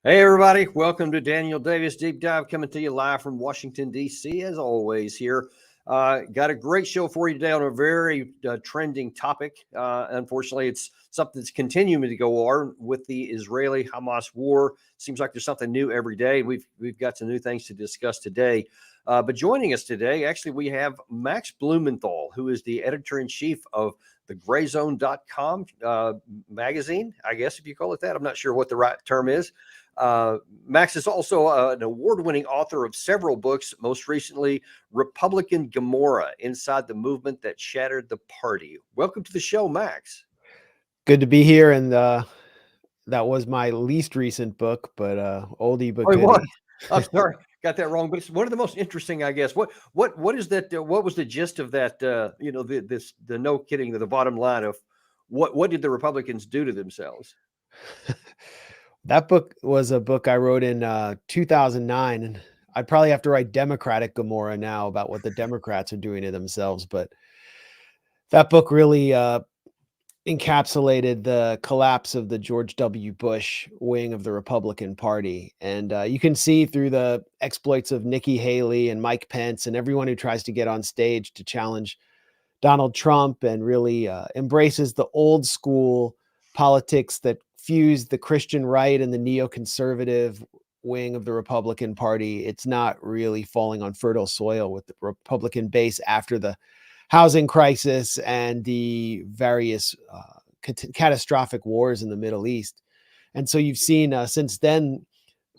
Hey, everybody. Welcome to Daniel Davis Deep Dive, coming to you live from Washington, D.C., as always here. Got a great show for you today on a very trending topic. Unfortunately, it's something that's continuing to go on with the Israeli-Hamas war. Seems like there's something new every day. We've got some new things to discuss today. But joining us today, actually, we have Max Blumenthal, who is the editor-in-chief of the grayzone.com magazine, I guess, if you call it that. I'm not sure what the right term is. Max is also an award-winning author of several books, most recently Republican Gomorrah, Inside the Movement That Shattered the Party. Welcome to the show, Max. Good to be here, and that was my least recent book, but oldie but goodie. I'm sorry, got that wrong, but it's one of the most interesting, I guess. What is that? What was the gist of that? The no kidding, the bottom line of what did the Republicans do to themselves? That book was a book I wrote in 2009, and I'd probably have to write Democratic Gomorrah now about what the Democrats are doing to themselves. But that book really encapsulated the collapse of the George W. Bush wing of the Republican Party. And you can see through the exploits of Nikki Haley and Mike Pence and everyone who tries to get on stage to challenge Donald Trump and really embraces the old school politics that fused the Christian right and the neoconservative wing of the Republican Party. It's not really falling on fertile soil with the Republican base after the housing crisis and the various catastrophic wars in the Middle East. And so you've seen since then,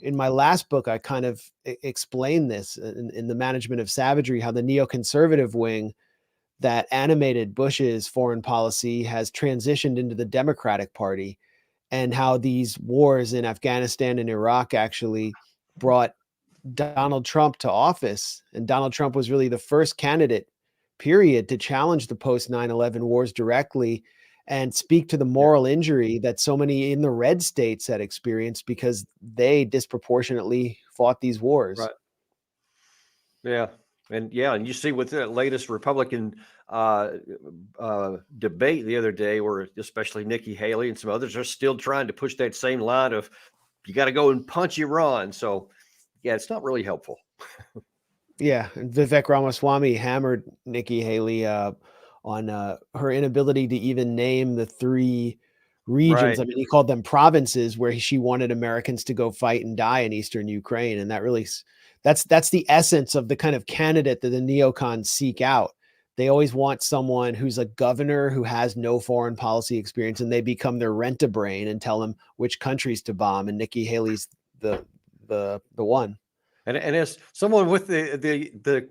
in my last book, I kind of explained this in The Management of Savagery, how the neoconservative wing that animated Bush's foreign policy has transitioned into the Democratic Party, and how these wars in Afghanistan and Iraq actually brought Donald Trump to office. And Donald Trump was really the first candidate, period, to challenge the post 9/11 wars directly and speak to the moral injury that so many in the red states had experienced because they disproportionately fought these wars. Right. Yeah. And you see with the latest Republican debate the other day, where especially Nikki Haley and some others are still trying to push that same line of you got to go and punch Iran. So, yeah, it's not really helpful. Yeah, and Vivek Ramaswamy hammered Nikki Haley on her inability to even name the three regions. Right. I mean, he called them provinces where she wanted Americans to go fight and die in eastern Ukraine, and that really that's the essence of the kind of candidate that the neocons seek out. They always want someone who's a governor who has no foreign policy experience, and they become their rent-a-brain and tell them which countries to bomb. And Nikki Haley's the one. And as someone with the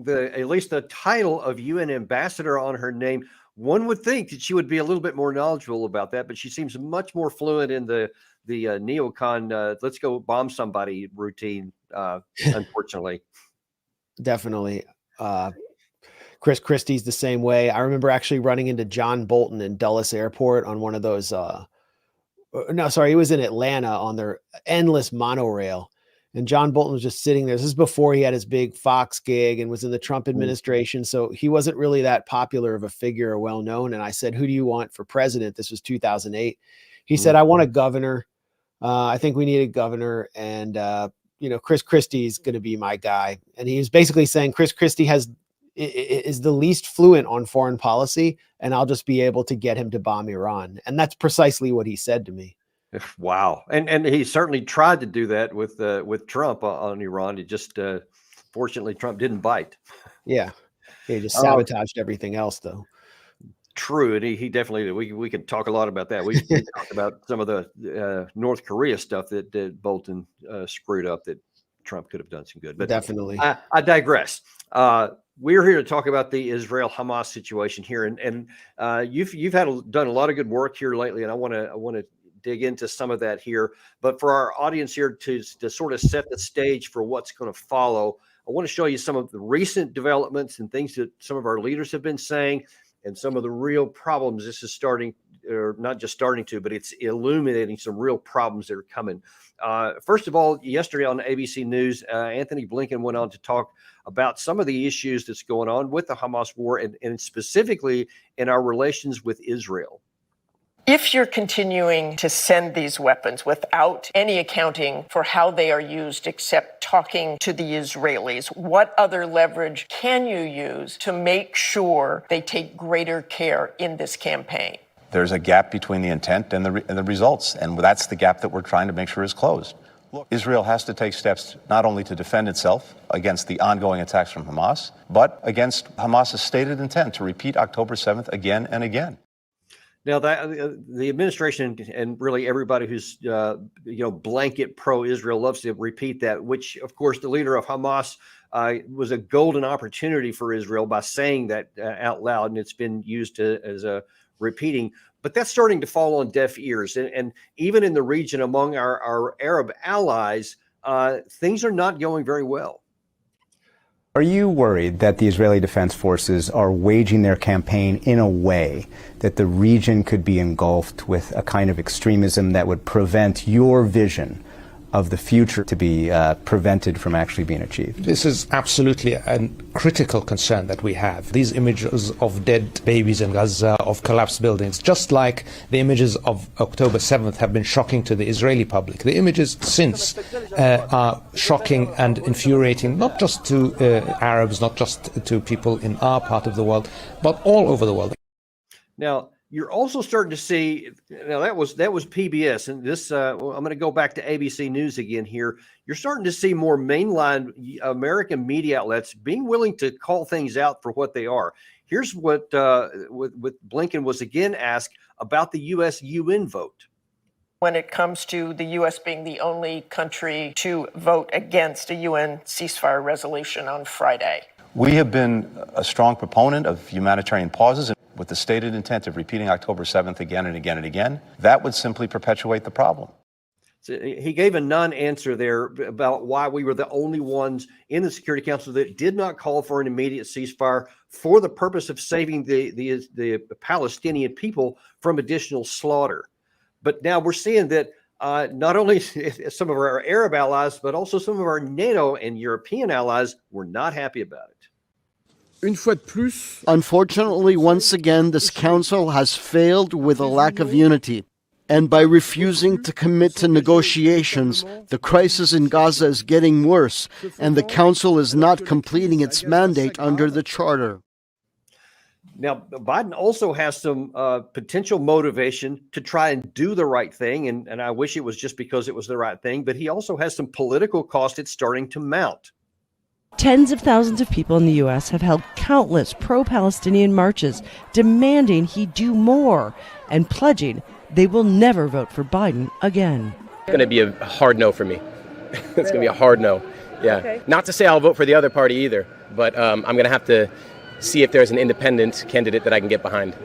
at least the title of UN ambassador on her name, one would think that she would be a little bit more knowledgeable about that, but she seems much more fluent in the neocon let's go bomb somebody routine, unfortunately. Definitely. Chris Christie's the same way. I remember actually running into John Bolton in Dulles Airport on one of those no, sorry, he was in Atlanta on their endless monorail. And John Bolton was just sitting there. This is before he had his big Fox gig and was in the Trump administration. So he wasn't really that popular of a figure or well known. And I said, "Who do you want for president?" This was 2008. He said, "I want a governor. I think we need a governor. And, Chris Christie is going to be my guy." And he was basically saying Chris Christie is the least fluent on foreign policy, and I'll just be able to get him to bomb Iran. And that's precisely what he said to me. Wow. And he certainly tried to do that with Trump on Iran. It just fortunately Trump didn't bite. Yeah. He just sabotaged everything else, though. True, and he definitely we could talk a lot about that. We talked about some of the North Korea stuff that Bolton screwed up that Trump could have done some good. But definitely, I digress. We're here to talk about the Israel-Hamas situation here, and you've done a lot of good work here lately, and I want to dig into some of that here. But for our audience here to sort of set the stage for what's going to follow, I want to show you some of the recent developments and things that some of our leaders have been saying, and some of the real problems this is starting, or not just starting to, but it's illuminating some real problems that are coming. First of all, yesterday on ABC News, Anthony Blinken went on to talk about some of the issues that's going on with the Hamas war, and specifically in our relations with Israel. If you're continuing to send these weapons without any accounting for how they are used except talking to the Israelis, what other leverage can you use to make sure they take greater care in this campaign? There's a gap between the intent and the results, and that's the gap that we're trying to make sure is closed. Look, Israel has to take steps not only to defend itself against the ongoing attacks from Hamas, but against Hamas's stated intent to repeat October 7th again and again. Now, that the administration and really everybody who's blanket pro-Israel loves to repeat that, which, of course, the leader of Hamas was a golden opportunity for Israel by saying that out loud, and it's been used as a repeating. But that's starting to fall on deaf ears. And even in the region among our Arab allies, things are not going very well. Are you worried that the Israeli Defense Forces are waging their campaign in a way that the region could be engulfed with a kind of extremism that would prevent your vision of the future to be prevented from actually being achieved? This is absolutely a critical concern that we have. These images of dead babies in Gaza, of collapsed buildings, just like the images of October 7th have been shocking to the Israeli public. The images since are shocking and infuriating, not just to Arabs, not just to people in our part of the world, but all over the world. Now, you're also starting to see, now that was PBS, and this, I'm going to go back to ABC News again here. You're starting to see more mainline American media outlets being willing to call things out for what they are. Here's what Blinken was again asked about the U.S. UN vote. When it comes to the U.S. being the only country to vote against a UN ceasefire resolution on Friday. We have been a strong proponent of humanitarian pauses with the stated intent of repeating October 7th again and again and again. That would simply perpetuate the problem. So he gave a non-answer there about why we were the only ones in the Security Council that did not call for an immediate ceasefire for the purpose of saving the Palestinian people from additional slaughter. But now we're seeing that not only some of our Arab allies, but also some of our NATO and European allies were not happy about it. Unfortunately, once again, this council has failed with a lack of unity. And by refusing to commit to negotiations, the crisis in Gaza is getting worse, and the council is not completing its mandate under the charter. Now, Biden also has some potential motivation to try and do the right thing, and I wish it was just because it was the right thing, but he also has some political cost it's starting to mount. Tens of thousands of people in the U.S. have held countless pro-Palestinian marches demanding he do more and pledging they will never vote for Biden again. It's going to be a hard no for me. It's going to be a hard no. Yeah. Okay. Not to say I'll vote for the other party either, but I'm going to have to see if there's an independent candidate that I can get behind.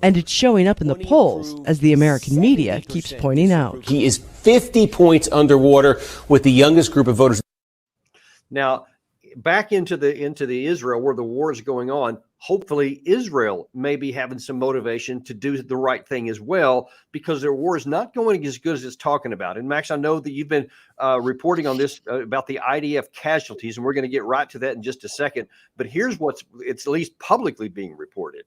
And it's showing up in the polls, as the American media keeps pointing out. He is 50 points underwater with the youngest group of voters. Now, back into the Israel where the war is going on, hopefully Israel may be having some motivation to do the right thing as well, because their war is not going as good as it's talking about. And Max, I know that you've been reporting on this about the IDF casualties, and we're going to get right to that in just a second. But here's it's at least publicly being reported.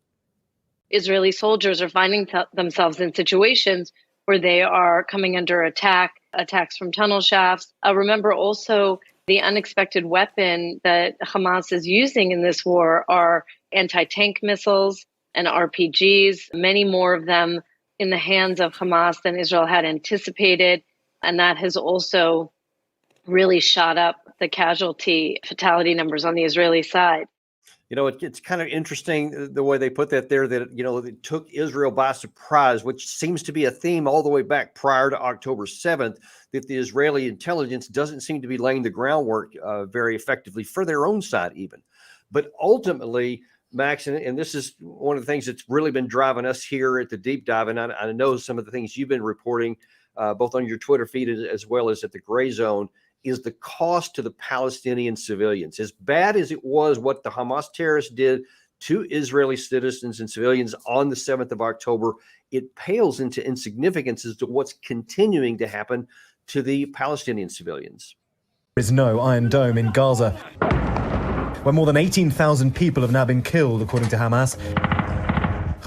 Israeli soldiers are finding themselves in situations where they are coming under attacks from tunnel shafts. Remember also, the unexpected weapon that Hamas is using in this war are anti-tank missiles and RPGs, many more of them in the hands of Hamas than Israel had anticipated. And that has also really shot up the fatality numbers on the Israeli side. You know, it's kind of interesting the way they put that there, that, it took Israel by surprise, which seems to be a theme all the way back prior to October 7th, that the Israeli intelligence doesn't seem to be laying the groundwork very effectively for their own side even. But ultimately, Max, and this is one of the things that's really been driving us here at the Deep Dive, and I know some of the things you've been reporting both on your Twitter feed as well as at the Gray Zone, is the cost to the Palestinian civilians. As bad as it was what the Hamas terrorists did to Israeli citizens and civilians on the 7th of October, it pales into insignificance as to what's continuing to happen to the Palestinian civilians. There is no Iron Dome in Gaza, where more than 18,000 people have now been killed, according to Hamas.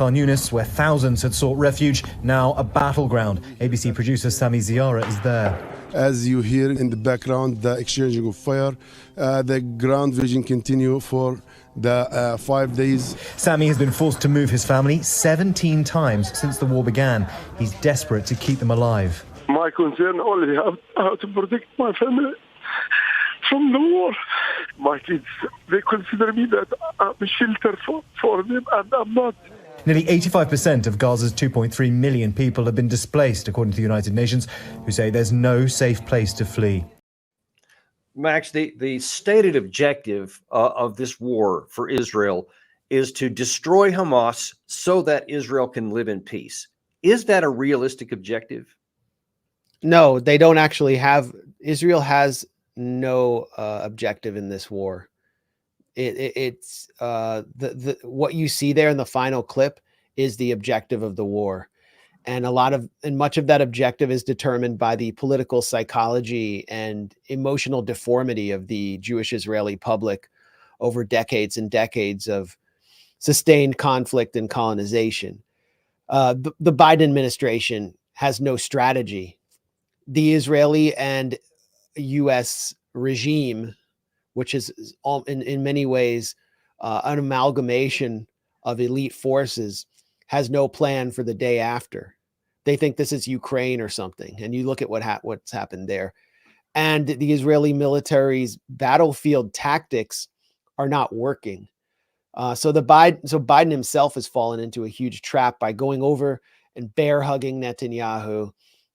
Khan Yunis, where thousands had sought refuge, now a battleground. ABC producer Sami Ziara is there. As you hear in the background, the exchanging of fire, the ground vision continue for the 5 days. Sami has been forced to move his family 17 times since the war began. He's desperate to keep them alive. My concern only how to protect my family from the war. My kids, they consider me that I'm a shelter for them, and I'm not. Nearly 85% of Gaza's 2.3 million people have been displaced, according to the United Nations, who say there's no safe place to flee. Max, the stated objective of this war for Israel is to destroy Hamas so that Israel can live in peace. Is that a realistic objective? No, they don't actually have. Israel has no objective in this war. It's what you see there in the final clip is the objective of the war, and much of that objective is determined by the political psychology and emotional deformity of the Jewish Israeli public over decades and decades of sustained conflict and colonization. The Biden administration has no strategy. The Israeli and U.S. regime, which is in many ways an amalgamation of elite forces, has no plan for the day after. They think this is Ukraine or something. And you look at what's happened there. And the Israeli military's battlefield tactics are not working. So Biden himself has fallen into a huge trap by going over and bear hugging Netanyahu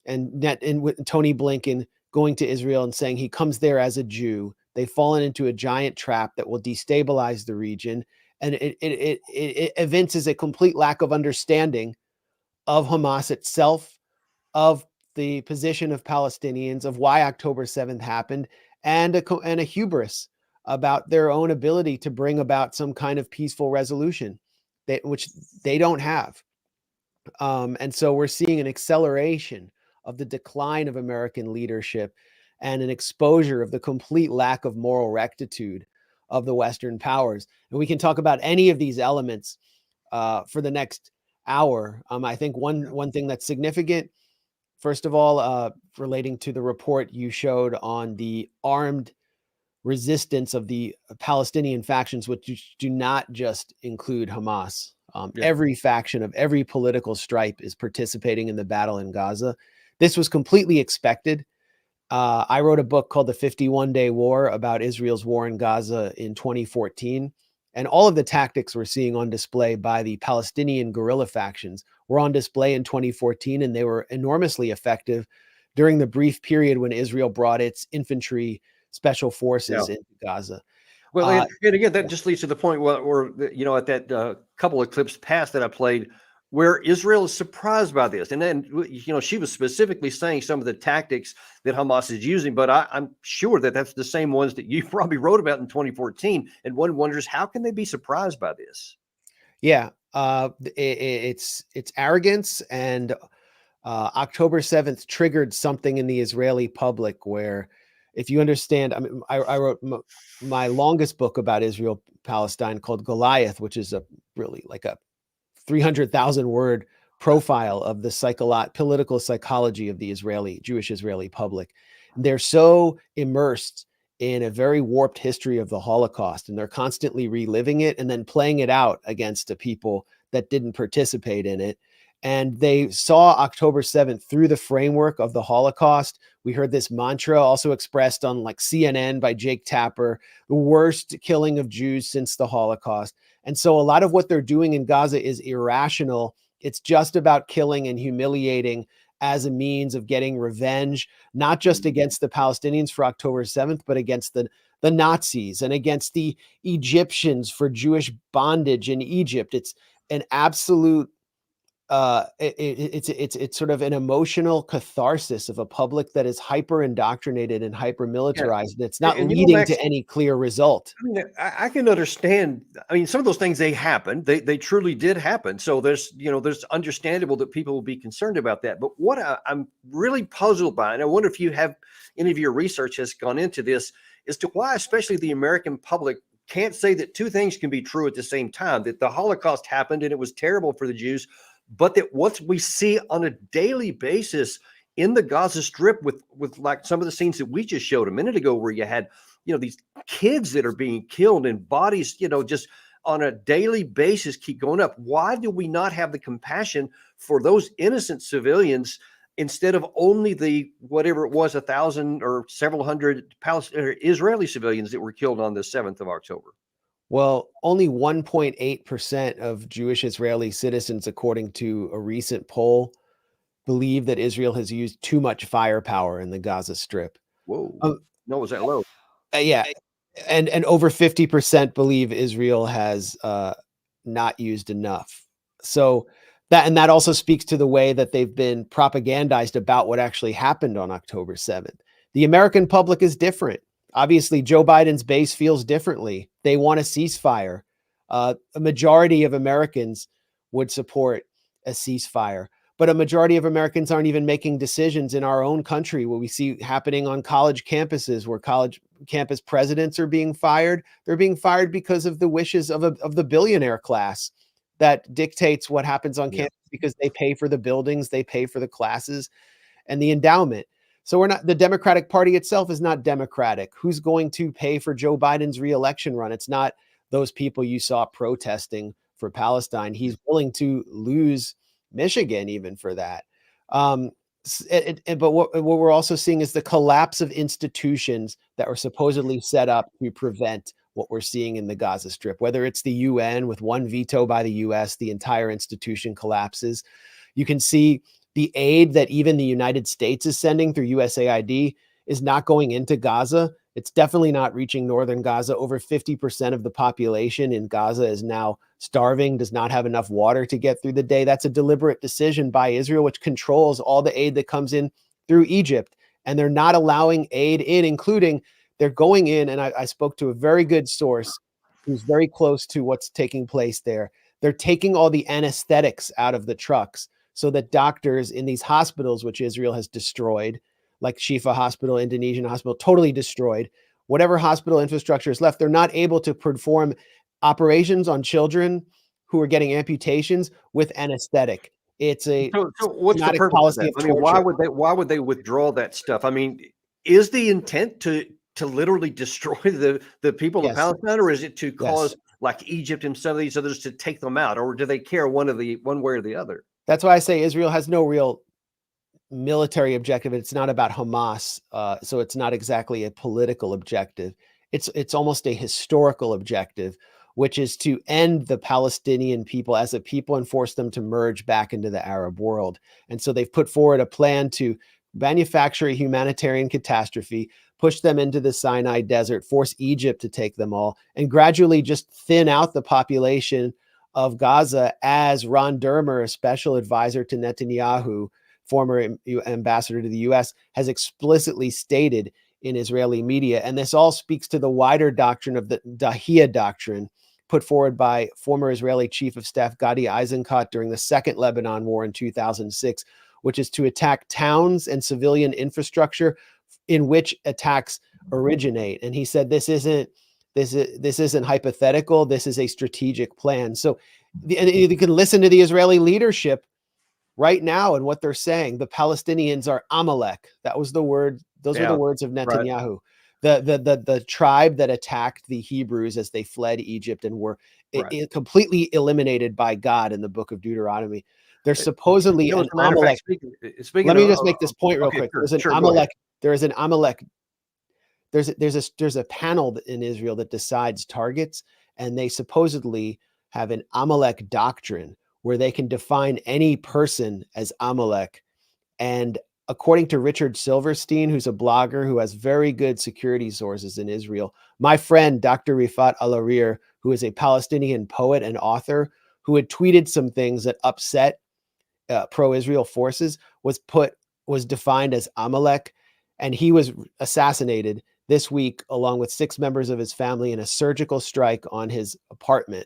and with Tony Blinken going to Israel and saying he comes there as a Jew. They've fallen into a giant trap that will destabilize the region. And it evinces a complete lack of understanding of Hamas itself, of the position of Palestinians, of why October 7th happened, and a hubris about their own ability to bring about some kind of peaceful resolution, which they don't have. And so we're seeing an acceleration of the decline of American leadership and an exposure of the complete lack of moral rectitude of the Western powers. And we can talk about any of these elements for the next hour. I think one thing that's significant, first of all, relating to the report you showed on the armed resistance of the Palestinian factions, which do not just include Hamas. Every faction of every political stripe is participating in the battle in Gaza. This was completely expected. I wrote a book called The 51-Day War about Israel's war in Gaza in 2014. And all of the tactics we're seeing on display by the Palestinian guerrilla factions were on display in 2014, and they were enormously effective during the brief period when Israel brought its infantry special forces into Gaza. Well, and again, that just leads to the point where at that couple of clips past that I played, where Israel is surprised by this. And then, she was specifically saying some of the tactics that Hamas is using, but I'm sure that that's the same ones that you probably wrote about in 2014. And one wonders, how can they be surprised by this? Yeah, it's arrogance, and October 7th triggered something in the Israeli public where, if you understand, I wrote my longest book about Israel Palestine called Goliath, which is really like a 300,000 word profile of the political psychology of the Jewish Israeli public. They're so immersed in a very warped history of the Holocaust, and they're constantly reliving it and then playing it out against the people that didn't participate in it. And they saw October 7th through the framework of the Holocaust. We heard this mantra also expressed on CNN by Jake Tapper, the worst killing of Jews since the Holocaust. And so a lot of what they're doing in Gaza is irrational. It's just about killing and humiliating as a means of getting revenge, not just against the Palestinians for October 7th, but against the Nazis and against the Egyptians for Jewish bondage in Egypt. It's an absolute it's sort of an emotional catharsis of a public that is hyper indoctrinated and hyper militarized. And it's not leading to any clear result. I can understand. Some of those things, they happened. They truly did happen. So there's understandable that people will be concerned about that. But what I'm really puzzled by, and I wonder if you have any of your research has gone into this, as to why, especially the American public, can't say that two things can be true at the same time, that the Holocaust happened and it was terrible for the Jews, but that what we see on a daily basis in the Gaza Strip with like some of the scenes that we just showed a minute ago, where you had, these kids that are being killed and bodies, just on a daily basis keep going up. Why do we not have the compassion for those innocent civilians instead of only the, whatever it was, 1,000 or several hundred Israeli civilians that were killed on the 7th of October? Well, only 1.8% of Jewish Israeli citizens, according to a recent poll, believe that Israel has used too much firepower in the Gaza Strip. Whoa. No, was that low? Yeah. And over 50% believe Israel has not used enough. So that also speaks to the way that they've been propagandized about what actually happened on October 7th. The American public is different. Obviously, Joe Biden's base feels differently. They want a ceasefire. A majority of Americans would support a ceasefire, but a majority of Americans aren't even making decisions in our own country. What we see happening on college campuses, where college campus presidents are being fired, they're being fired because of the wishes of the billionaire class that dictates what happens on campus, because they pay for the buildings, they pay for the classes and the endowment. So the Democratic Party itself is not democratic. Who's going to pay for Joe Biden's reelection run? It's not those people you saw protesting for Palestine. He's willing to lose Michigan even for that. But what we're also seeing is the collapse of institutions that were supposedly set up to prevent what we're seeing in the Gaza Strip. Whether it's the UN, with one veto by the US, the entire institution collapses. You can see the aid that even the United States is sending through USAID is not going into Gaza. It's definitely not reaching northern Gaza. Over 50% of the population in Gaza is now starving, does not have enough water to get through the day. That's a deliberate decision by Israel, which controls all the aid that comes in through Egypt. And they're not allowing aid in, including they're going in, and I spoke to a very good source who's very close to what's taking place there. They're taking all the anesthetics out of the trucks so that doctors in these hospitals, which Israel has destroyed, like Shifa Hospital, Indonesian hospital, totally destroyed. Whatever hospital infrastructure is left, they're not able to perform operations on children who are getting amputations with anesthetic. It's a so what's the purpose of that? I mean, why would they withdraw that stuff? I mean, is the intent to literally destroy the people of Palestine, or is it to cause like Egypt and some of these others to take them out, or do they care one way or the other? That's why I say Israel has no real military objective. It's not about Hamas, so it's not exactly a political objective. It's almost a historical objective, which is to end the Palestinian people as a people and force them to merge back into the Arab world. And so they've put forward a plan to manufacture a humanitarian catastrophe, push them into the Sinai desert, force Egypt to take them all, and gradually just thin out the population of Gaza, as Ron Dermer, a special advisor to Netanyahu, former ambassador to the US, has explicitly stated in Israeli media. And this all speaks to the wider doctrine of the Dahiyya doctrine put forward by former Israeli Chief of Staff Gadi Eisenkot during the Second Lebanon War in 2006, which is to attack towns and civilian infrastructure in which attacks originate. And he said, this isn't hypothetical. This is a strategic plan. So you can listen to the Israeli leadership right now and what they're saying. The Palestinians are Amalek. That was the word. Those were the words of Netanyahu. Right. The tribe that attacked the Hebrews as they fled Egypt and were completely eliminated by God in the book of Deuteronomy. There's supposedly an Amalek. Let me just make this point real quick. There's an Amalek. There is an Amalek. There's a panel in Israel that decides targets, and they supposedly have an Amalek doctrine where they can define any person as Amalek. And according to Richard Silverstein, who's a blogger who has very good security sources in Israel, my friend, Dr. Rifat Al-Arir, who is a Palestinian poet and author who had tweeted some things that upset pro-Israel forces, was defined as Amalek. And he was assassinated this week, along with 6 members of his family, in a surgical strike on his apartment.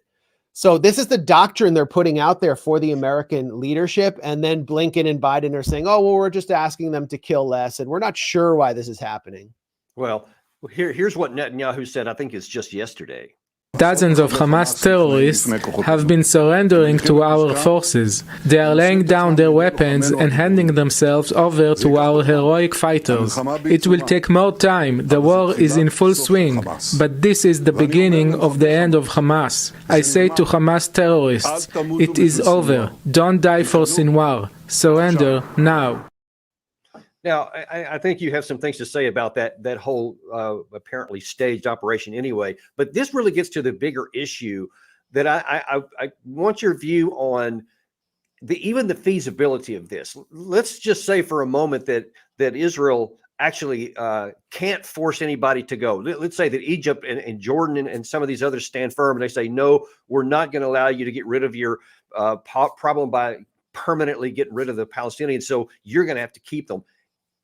So this is the doctrine they're putting out there for the American leadership. And then Blinken and Biden are saying, oh, well, we're just asking them to kill less. And we're not sure why this is happening. Well, here's what Netanyahu said. I think it's just yesterday. Dozens of Hamas terrorists have been surrendering to our forces. They are laying down their weapons and handing themselves over to our heroic fighters. It will take more time. The war is in full swing, but this is the beginning of the end of Hamas. I say to Hamas terrorists, it is over. Don't die for Sinwar. Surrender now. Now, I think you have some things to say about that whole apparently staged operation anyway, but this really gets to the bigger issue that I want your view on even the feasibility of this. Let's just say for a moment that Israel actually can't force anybody to go. Let's say that Egypt and Jordan and some of these others stand firm and they say, no, we're not going to allow you to get rid of your problem by permanently getting rid of the Palestinians, so you're going to have to keep them.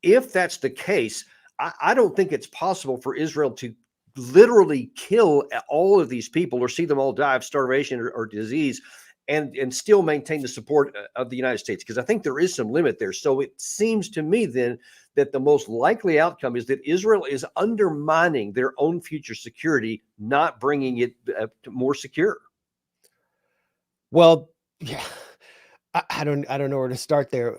If that's the case, I don't think it's possible for Israel to literally kill all of these people or see them all die of starvation or disease and still maintain the support of the United States, because I think there is some limit there. So it seems to me then that the most likely outcome is that Israel is undermining their own future security, not bringing it more secure. Well, yeah, I don't know where to start there.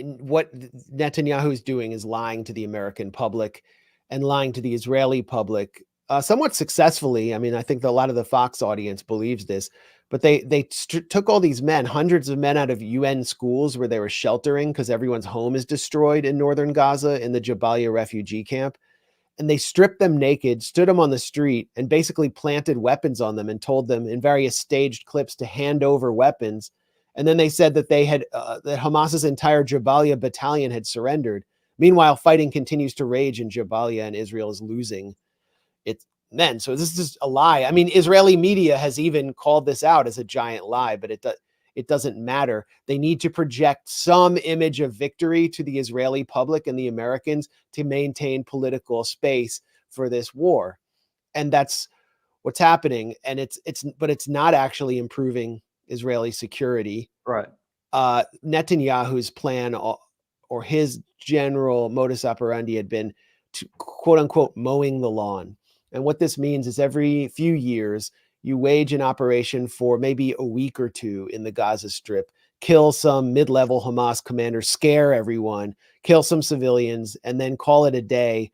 What Netanyahu is doing is lying to the American public and lying to the Israeli public, somewhat successfully. I mean, I think a lot of the Fox audience believes this, but they took all these men, hundreds of men out of UN schools where they were sheltering because everyone's home is destroyed in northern Gaza in the Jabalia refugee camp. And they stripped them naked, stood them on the street, and basically planted weapons on them and told them in various staged clips to hand over weapons. And then they said that they had that Hamas's entire Jabalia battalion had surrendered. Meanwhile, fighting continues to rage in Jabalia, and Israel is losing its men. So this is just a lie. I mean, Israeli media has even called this out as a giant lie, but it doesn't matter. They need to project some image of victory to the Israeli public and the Americans to maintain political space for this war, and that's what's happening. And it's not actually improving Israeli security. Right. Netanyahu's plan or his general modus operandi had been to quote unquote mowing the lawn. And what this means is every few years you wage an operation for maybe a week or two in the Gaza Strip, kill some mid-level Hamas commanders, scare everyone, kill some civilians, and then call it a day.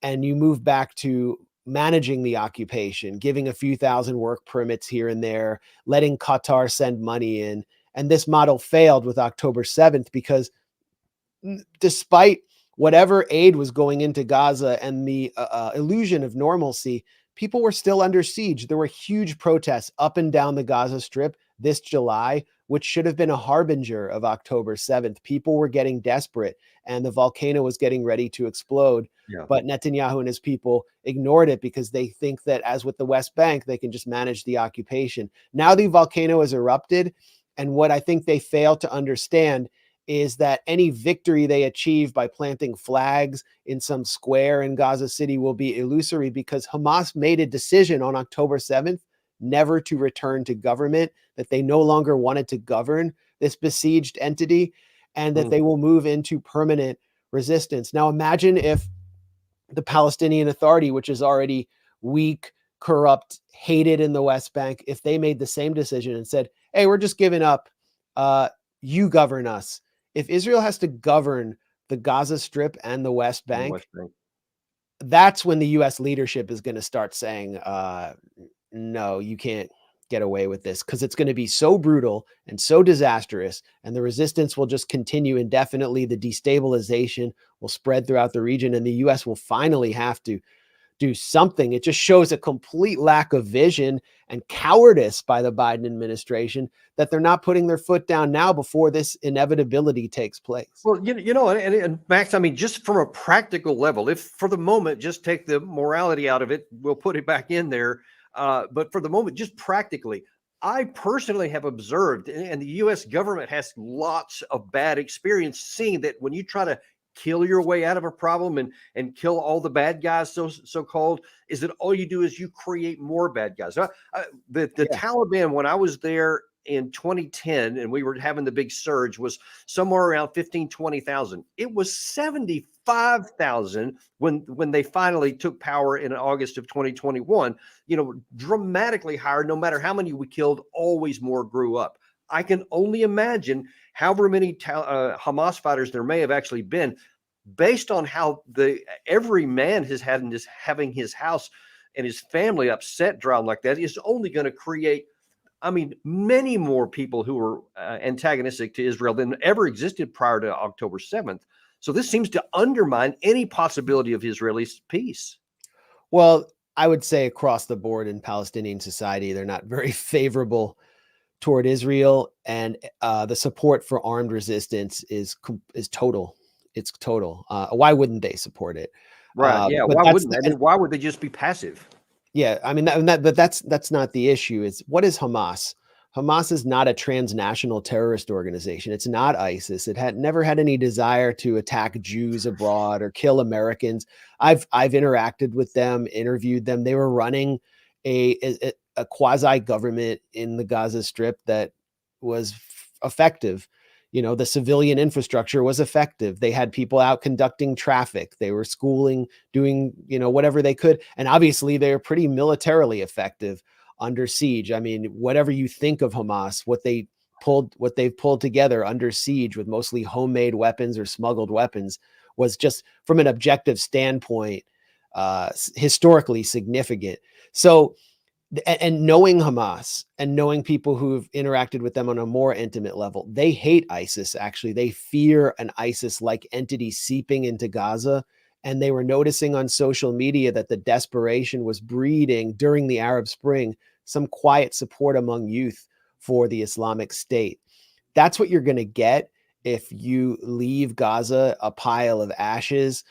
And you move back to managing the occupation, giving a few thousand work permits here and there, letting Qatar send money in. And this model failed with October 7th because despite whatever aid was going into Gaza and the illusion of normalcy, people were still under siege. There were huge protests up and down the Gaza Strip this July, which should have been a harbinger of October 7th. People were getting desperate and the volcano was getting ready to explode. Yeah. But Netanyahu and his people ignored it because they think that, as with the West Bank, they can just manage the occupation. Now the volcano has erupted, and what I think they fail to understand is that any victory they achieve by planting flags in some square in Gaza City will be illusory, because Hamas made a decision on October 7th never to return to government, that they no longer wanted to govern this besieged entity, and that they will move into permanent resistance. Now imagine if the Palestinian Authority, which is already weak, corrupt, hated in the West Bank, if they made the same decision and said, hey, we're just giving up, you govern us. If Israel has to govern the Gaza Strip and the West Bank, that's when the U.S. leadership is going to start saying, no, you can't get away with this, because it's going to be so brutal and so disastrous, and the resistance will just continue indefinitely. The destabilization will spread throughout the region, and the U.S. will finally have to do something. It just shows a complete lack of vision and cowardice by the Biden administration that they're not putting their foot down now before this inevitability takes place. Well, you know, and Max, I mean, just from a practical level, if for the moment, just take the morality out of it, we'll put it back in there. But for the moment, just practically, I personally have observed, and the U.S. government has lots of bad experience seeing that when you try to kill your way out of a problem and kill all the bad guys, so called, is that all you do is you create more bad guys. The Taliban, when I was there in 2010, and we were having the big surge, was somewhere around 15, 20,000. It was 75,000 when they finally took power in August of 2021. Dramatically higher. No matter how many we killed, always more grew up. I can only imagine however many Hamas fighters there may have actually been, based on how every man has had in having his house and his family upset drowned like that, is only going to create, many more people who are antagonistic to Israel than ever existed prior to October 7th. So this seems to undermine any possibility of Israeli peace. Well, I would say across the board in Palestinian society, they're not very favorable toward Israel, and the support for armed resistance is total. It's total. Why wouldn't they support it? Right. Yeah. Why wouldn't they? Why would they just be passive? Yeah. I mean, but that's not the issue. It's what is Hamas? Hamas is not a transnational terrorist organization. It's not ISIS. It had never had any desire to attack Jews abroad or kill Americans. I've interacted with them, interviewed them. They were running a quasi government in the Gaza Strip that was effective. The civilian infrastructure was effective. They had people out conducting traffic. They were schooling, doing, whatever they could. And obviously they're pretty militarily effective under siege. I mean, whatever you think of Hamas, what they've pulled together under siege with mostly homemade weapons or smuggled weapons was just, from an objective standpoint, historically significant. So, and knowing Hamas and knowing people who've interacted with them on a more intimate level, they hate ISIS. Actually, they fear an ISIS-like entity seeping into Gaza. And they were noticing on social media that the desperation was breeding during the Arab Spring some quiet support among youth for the Islamic State. That's what you're going to get if you leave Gaza a pile of ashes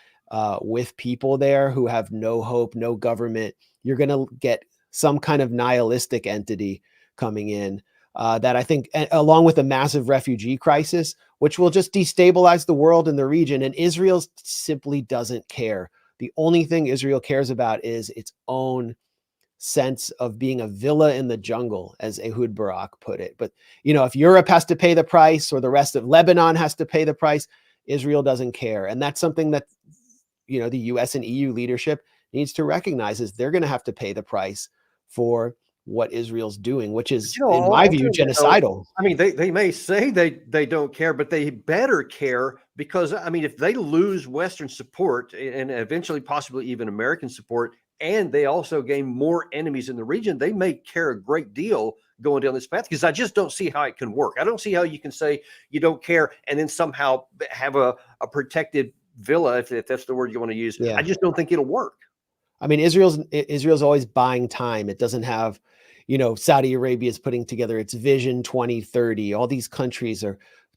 with people there who have no hope, no government. You're going to get some kind of nihilistic entity coming in that I think, along with a massive refugee crisis, which will just destabilize the world and the region. And Israel simply doesn't care. The only thing Israel cares about is its own sense of being a villa in the jungle, as Ehud Barak put it. But, if Europe has to pay the price or the rest of Lebanon has to pay the price, Israel doesn't care. And that's something that, the US and EU leadership needs to recognize, is they're going to have to pay the price for what Israel's doing, which is, in my view, genocidal. They may say they don't care, but they better care, because, if they lose Western support and eventually possibly even American support, and they also gain more enemies in the region, they may care a great deal going down this path, because I just don't see how it can work. I don't see how you can say you don't care and then somehow have a protected villa, if that's the word you want to use. Yeah. I just don't think it'll work. Israel's always buying time. It doesn't have, Saudi Arabia is putting together its Vision 2030. All these countries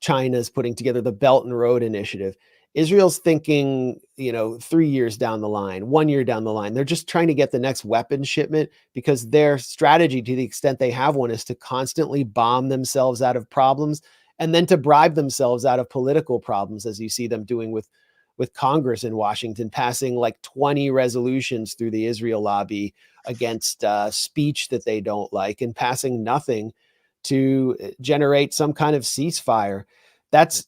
China's putting together the Belt and Road Initiative. Israel's thinking, 3 years down the line, 1 year down the line. They're just trying to get the next weapon shipment, because their strategy, to the extent they have one, is to constantly bomb themselves out of problems and then to bribe themselves out of political problems, as you see them doing with Congress in Washington, passing like 20 resolutions through the Israel lobby against speech that they don't like, and passing nothing to generate some kind of ceasefire. That's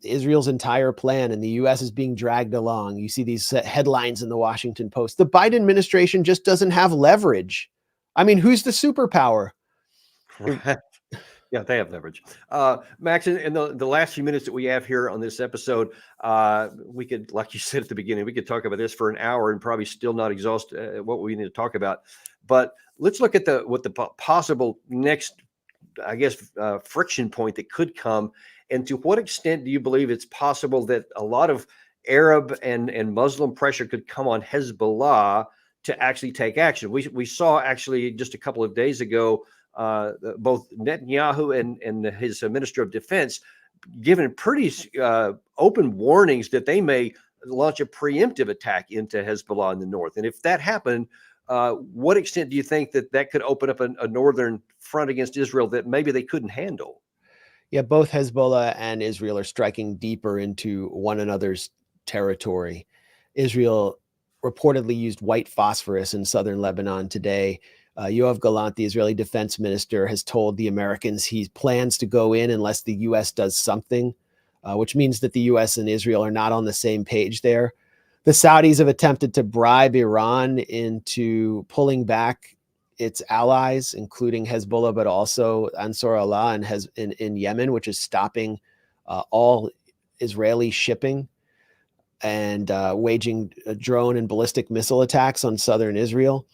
Israel's entire plan, and the U.S. is being dragged along. You see these headlines in the Washington Post. The Biden administration just doesn't have leverage. Who's the superpower? Right. Yeah, they have leverage. Max, in the last few minutes that we have here on this episode, we could, like you said at the beginning, we could talk about this for an hour and probably still not exhaust what we need to talk about. But let's look at what the possible next, friction point that could come. And to what extent do you believe it's possible that a lot of Arab and Muslim pressure could come on Hezbollah to actually take action? We saw actually just a couple of days ago, both Netanyahu and his Minister of Defense given pretty open warnings that they may launch a preemptive attack into Hezbollah in the north. And if that happened, what extent do you think that could open up a northern front against Israel that maybe they couldn't handle? Yeah, both Hezbollah and Israel are striking deeper into one another's territory. Israel reportedly used white phosphorus in southern Lebanon today Yoav Gallant, the Israeli defense minister, has told the Americans he plans to go in unless the U.S. does something, which means that the U.S. and Israel are not on the same page there. The Saudis have attempted to bribe Iran into pulling back its allies, including Hezbollah, but also Ansar Allah in Yemen, which is stopping all Israeli shipping and waging drone and ballistic missile attacks on southern Israel.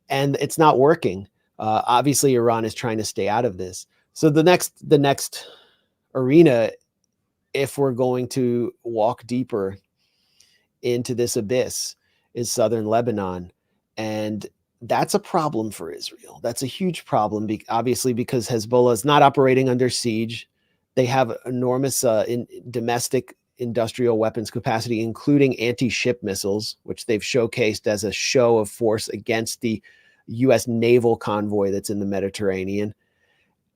And it's not working. Obviously, Iran is trying to stay out of this. So the next arena, if we're going to walk deeper into this abyss, is southern Lebanon. And that's a problem for Israel. That's a huge problem, obviously, because Hezbollah is not operating under siege. They have enormous domestic industrial weapons capacity, including anti-ship missiles, which they've showcased as a show of force against the U.S. naval convoy that's in the Mediterranean.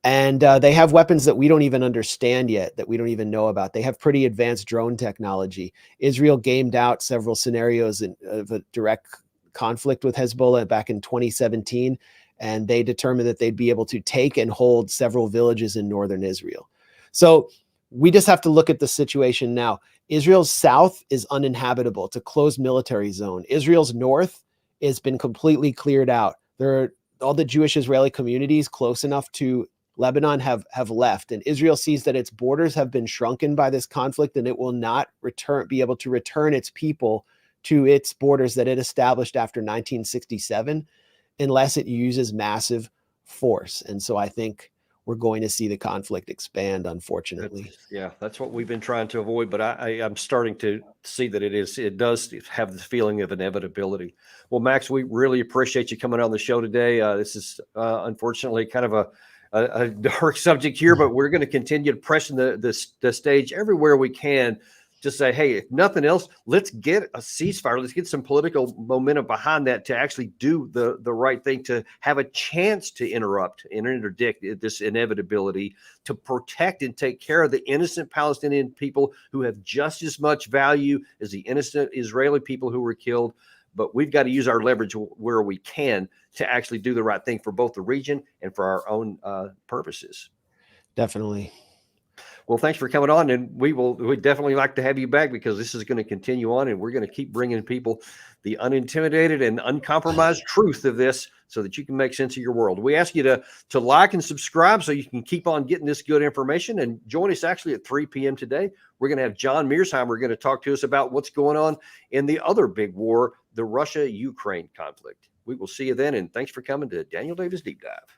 And they have weapons that we don't even understand yet, that we don't even know about. They have pretty advanced drone technology. Israel gamed out several scenarios of a direct conflict with Hezbollah back in 2017, and they determined that they'd be able to take and hold several villages in northern Israel. So we just have to look at the situation now. Israel's south is uninhabitable. It's a closed military zone. Israel's north has been completely cleared out. All the Jewish Israeli communities close enough to Lebanon have left, and Israel sees that its borders have been shrunken by this conflict, and it will not be able to return its people to its borders that it established after 1967 unless it uses massive force. And so I think we're going to see the conflict expand, unfortunately. That's what we've been trying to avoid, but I'm starting to see that it does have the feeling of inevitability. Well, Max, we really appreciate you coming on the show today. This is unfortunately kind of a dark subject here, but we're going to continue to press the stage everywhere we can to say, hey, if nothing else, let's get a ceasefire. Let's get some political momentum behind that to actually do the right thing, to have a chance to interrupt and interdict this inevitability, to protect and take care of the innocent Palestinian people who have just as much value as the innocent Israeli people who were killed. But we've got to use our leverage where we can to actually do the right thing for both the region and for our own purposes. Definitely. Well, thanks for coming on, and we'd definitely like to have you back, because this is going to continue on, and we're going to keep bringing people the unintimidated and uncompromised truth of this so that you can make sense of your world. We ask you to like and subscribe so you can keep on getting this good information, and join us actually at 3 p.m. today. We're going to have John Mearsheimer going to talk to us about what's going on in the other big war, the Russia-Ukraine conflict. We will see you then, and thanks for coming to Daniel Davis Deep Dive.